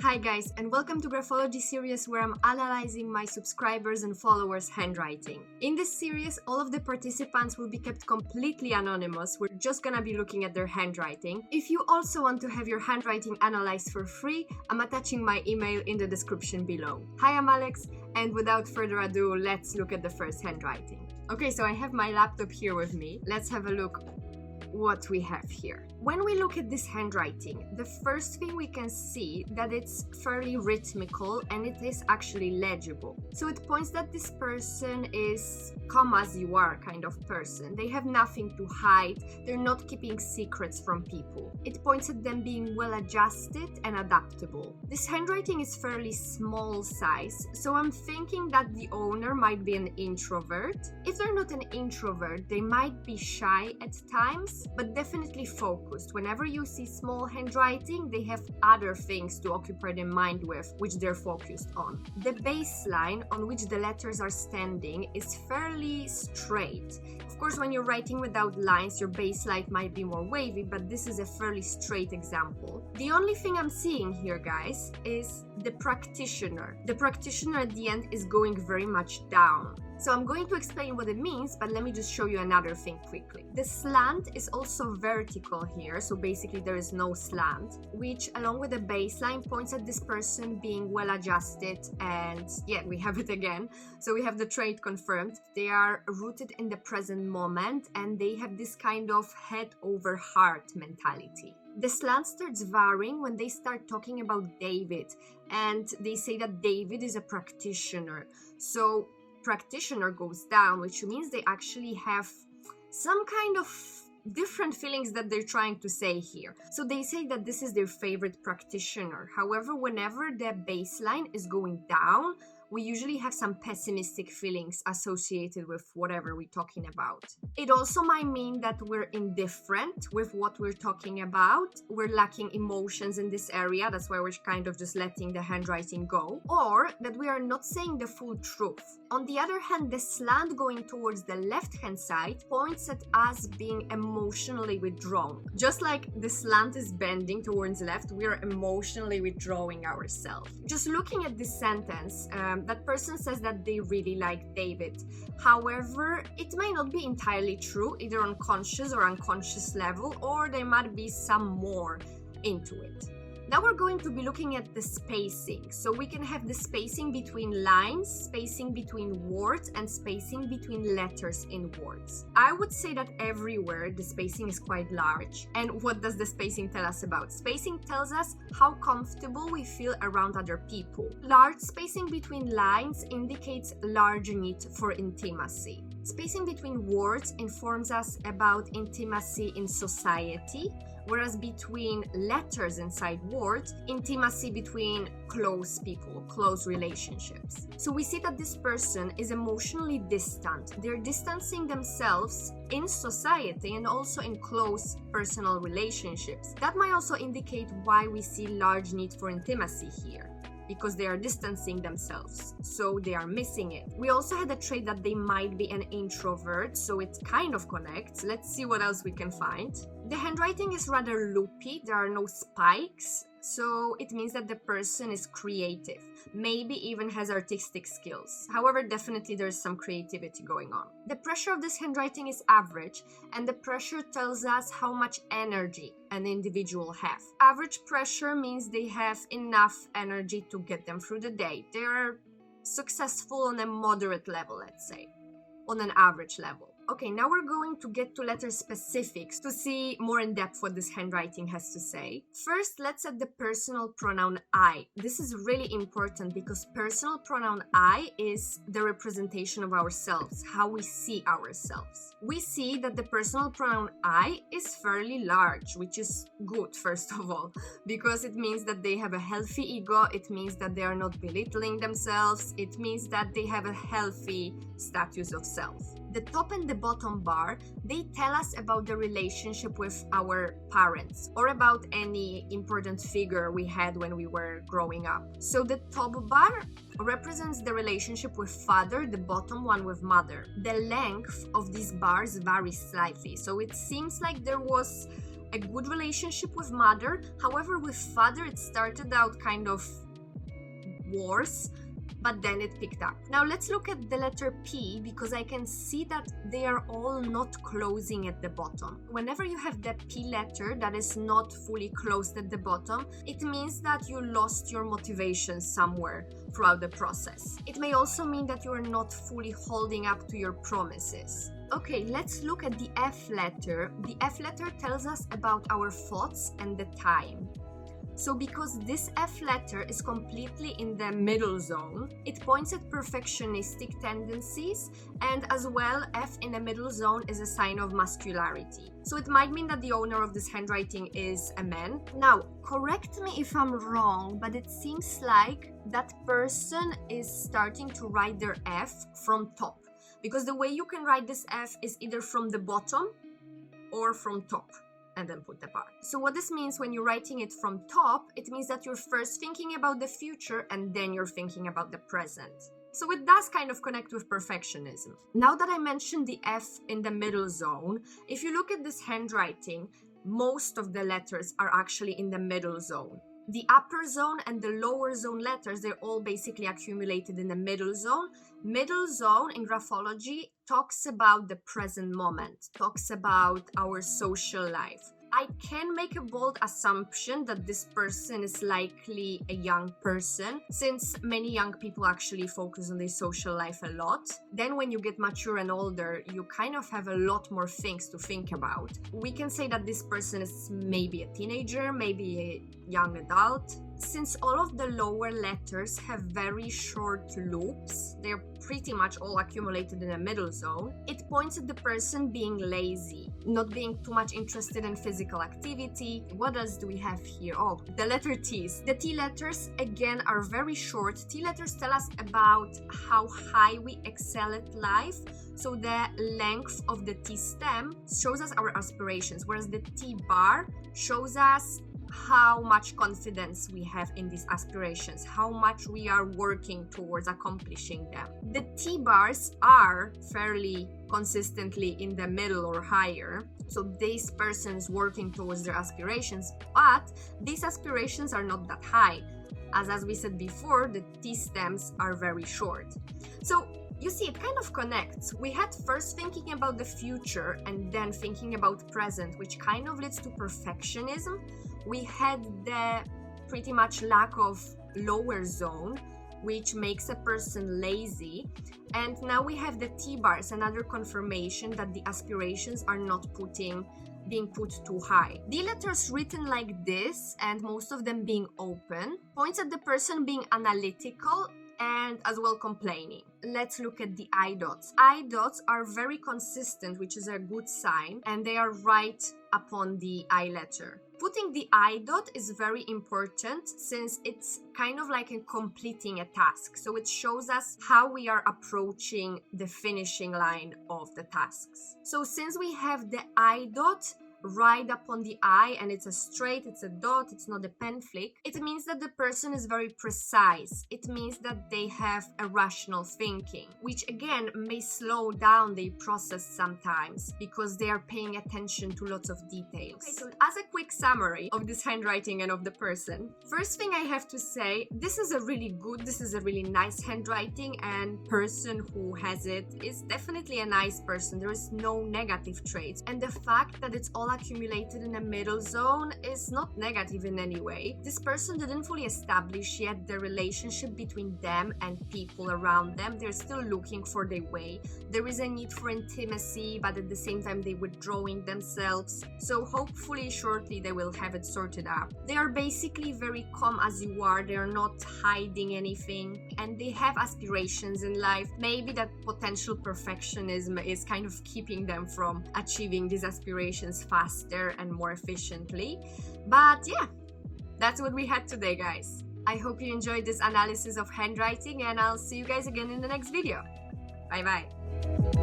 Hi guys, and welcome to Graphology series where I'm analyzing my subscribers and followers' handwriting. In this series, all of the participants will be kept completely anonymous. We're just gonna be looking at their handwriting. If you also want to have your handwriting analyzed for free, I'm attaching my email in the description below. Hi, I'm Alex, and without further ado, let's look at the first handwriting. Okay, so I have my laptop here with me. Let's have a look what we have here. When we look at this handwriting, the first thing we can see that it's fairly rhythmical and it is actually legible. So it points that this person is come as you are kind of person. They have nothing to hide. They're not keeping secrets from people. It points at them being well adjusted and adaptable. This handwriting is fairly small size, so I'm thinking that the owner might be an introvert. If they're not an introvert, they might be shy at times, but definitely focused. Whenever you see small handwriting, they have other things to occupy their mind with, which they're focused on. The baseline on which the letters are standing is fairly straight. Of course, when you're writing without lines, your baseline might be more wavy, but this is a fairly straight example. The only thing I'm seeing here, guys, is the practitioner. The practitioner at the end is going very much down. So I'm going to explain what it means, but let me just show you another thing quickly. The slant is also vertical here, so basically there is no slant, which along with the baseline points at this person being well adjusted, and yeah, we have it again. So we have the trait confirmed. They are rooted in the present moment and they have this kind of head over heart mentality. The slant starts varying when they start talking about David, and they say that David is a practitioner. So practitioner goes down, which means they actually have some kind of different feelings that they're trying to say here. So they say that this is their favorite practitioner. However, whenever their baseline is going down, we usually have some pessimistic feelings associated with whatever we're talking about. It also might mean that we're indifferent with what we're talking about. We're lacking emotions in this area. That's why we're kind of just letting the handwriting go. Or that we are not saying the full truth. On the other hand, the slant going towards the left-hand side points at us being emotionally withdrawn. Just like the slant is bending towards left, we are emotionally withdrawing ourselves. Just looking at this sentence, that person says that they really like David. However, it may not be entirely true, either on conscious or unconscious level, or there might be some more into it. Now we're going to be looking at the spacing. So we can have the spacing between lines, spacing between words, and spacing between letters in words. I would say that everywhere the spacing is quite large. And what does the spacing tell us about? Spacing tells us how comfortable we feel around other people. Large spacing between lines indicates large need for intimacy. Spacing between words informs us about intimacy in society, whereas between letters inside words, intimacy between close people, close relationships. So we see that this person is emotionally distant. They're distancing themselves in society and also in close personal relationships. That might also indicate why we see large need for intimacy here, because they are distancing themselves, so they are missing it. We also had a trait that they might be an introvert, so it kind of connects. Let's see what else we can find. The handwriting is rather loopy, there are no spikes, so it means that the person is creative, maybe even has artistic skills. However, definitely there's some creativity going on. The pressure of this handwriting is average, and the pressure tells us how much energy an individual has. Average pressure means they have enough energy to get them through the day. They are successful on a moderate level, let's say, on an average level. Okay, now we're going to get to letter specifics to see more in depth what this handwriting has to say. First, let's add the personal pronoun I. This is really important because personal pronoun I is the representation of ourselves, how we see ourselves. We see that the personal pronoun I is fairly large, which is good, first of all, because it means that they have a healthy ego, it means that they are not belittling themselves, it means that they have a healthy status of self. The top and the bottom bar, they tell us about the relationship with our parents or about any important figure we had when we were growing up. So the top bar represents the relationship with father, the bottom one with mother. The length of these bars varies slightly, so it seems like there was a good relationship with mother. However, with father, it started out kind of worse, but then it picked up. Now let's look at the letter P, because I can see that they are all not closing at the bottom. Whenever you have the P letter that is not fully closed at the bottom, it means that you lost your motivation somewhere throughout the process. It may also mean that you are not fully holding up to your promises. Okay, let's look at the F letter. The F letter tells us about our thoughts and the time. So because this F letter is completely in the middle zone, it points at perfectionistic tendencies, and as well, F in the middle zone is a sign of masculinity. So it might mean that the owner of this handwriting is a man. Now, correct me if I'm wrong, but it seems like that person is starting to write their F from top. Because the way you can write this F is either from the bottom or from top, and then put the bar. So what this means when you're writing it from top, it means that you're first thinking about the future and then you're thinking about the present. So it does kind of connect with perfectionism. Now that I mentioned the F in the middle zone, if you look at this handwriting, most of the letters are actually in the middle zone. The upper zone and the lower zone letters, they're all basically accumulated in the middle zone. Middle zone in graphology talks about the present moment, talks about our social life. I can make a bold assumption that this person is likely a young person, since many young people actually focus on their social life a lot. Then when you get mature and older, you kind of have a lot more things to think about. We can say that this person is maybe a teenager, maybe a young adult. Since all of the lower letters have very short loops, they're pretty much all accumulated in a middle zone, it points at the person being lazy, not being too much interested in physical activity. What else do we have here? Oh, the letter T's. The T letters, again, are very short. T letters tell us about how high we excel at life. So the length of the T stem shows us our aspirations, whereas the T bar shows us how much confidence we have in these aspirations, how much we are working towards accomplishing them. The T bars are fairly consistently in the middle or higher, so this person's working towards their aspirations, but these aspirations are not that high. As we said before, the T stems are very short. So you see, it kind of connects. We had first thinking about the future and then thinking about present, which kind of leads to perfectionism. We had the pretty much lack of lower zone, which makes a person lazy. And now we have the T bars, another confirmation that the aspirations are not being put too high. The letters written like this, and most of them being open, points at the person being analytical and as well complaining. Let's look at the I dots. I dots are very consistent, which is a good sign, and they are right upon the I letter. Putting the I dot is very important since it's kind of like completing a task. So it shows us how we are approaching the finishing line of the tasks. So since we have the I dot right upon the I and it's a straight, it's a dot, it's not a pen flick, it means that the person is very precise. It means that they have a rational thinking, which again may slow down their process sometimes because they are paying attention to lots of details. Okay, so as a quick summary of this handwriting and of the person, first thing I have to say, this is a really nice handwriting, and person who has it is definitely a nice person. There is no negative traits, and the fact that it's all accumulated in a middle zone is not negative in any way. This person didn't fully establish yet the relationship between them and people around them. They're still looking for their way. There is a need for intimacy, but at the same time they're withdrawing themselves. So hopefully shortly they will have it sorted out. They are basically very calm as you are. They are not hiding anything, and they have aspirations in life. Maybe that potential perfectionism is kind of keeping them from achieving these aspirations faster and more efficiently. But yeah, that's what we had today, guys. I hope you enjoyed this analysis of handwriting, and I'll see you guys again in the next video. Bye bye.